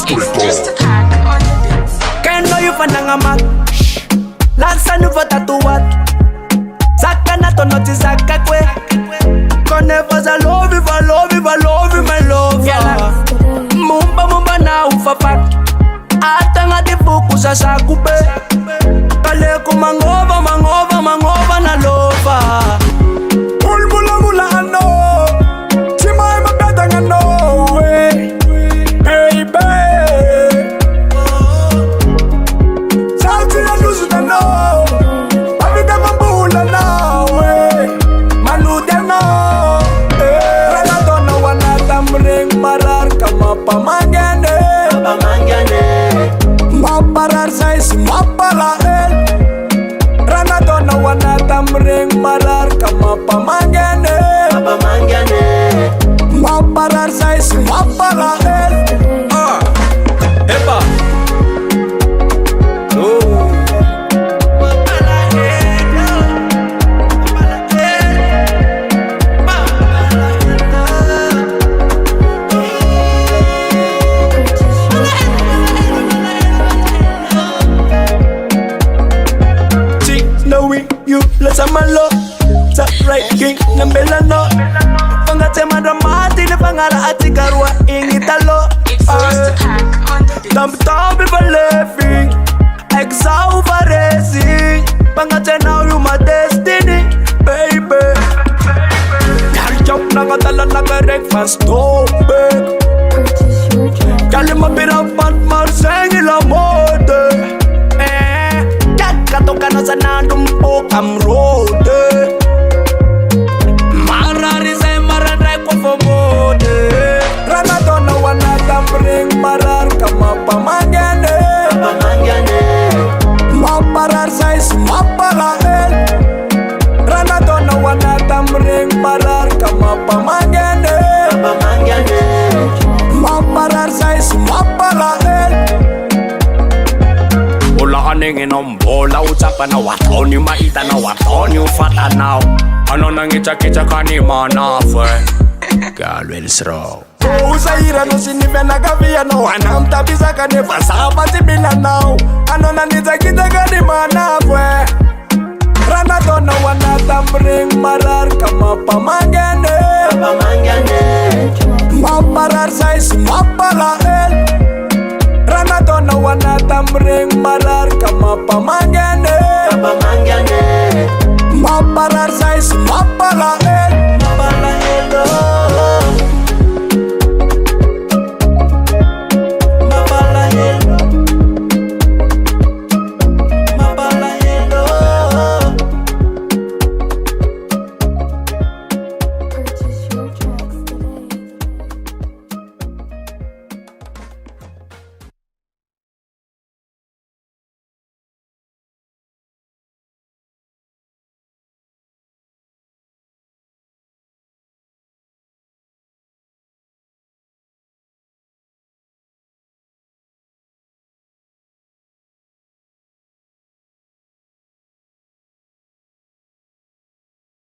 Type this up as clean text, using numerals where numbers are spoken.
Just a pack on the beats. Can't know you fanangamak. Lansa nuva tatuat. Zaka na to noti zaka kwe. Koneva za love you, my lover. Mumba na ufapak. Atanga di fuku sa sakupe. Kale ko mangova na lover. Mula ano. Chimay mabedang ano. Baby. Salty na luso na no. Pabida mabula na. Manudia na. Ranato na wanatamring marar kama pamangane. Maparar sais mapalael. Ranato na wanatamring marar kama pamangane. Maparar sais mapalael. Epa. You let's amalo sa right king ng belano pangate madramati le pangara ati karwa ingitalo It's just a pack on the beats. tam be believing exauveresi pangate now you my destiny baby gal jump na katala na breakfast stop gal mapira pat marseng la mode katoka no sanandumpo kamrode marari say maradai ko fomode ranato no wanatamring marar kama pamangane maparar say mapalael ranato no wanatamring marar kama pamangane maparar say mapalael. Ningin om bola ucapan na waton yung maita na waton yung fata now. Ano nang itcha-kitcha ka ni manafe Galwel's raw. Usaira no sinipe na kavia no anam tabisa ka ni fasapa tibila now. Ano nang itcha-kitcha ka ni manafe Ranato na wanatamring marar kama pamangane.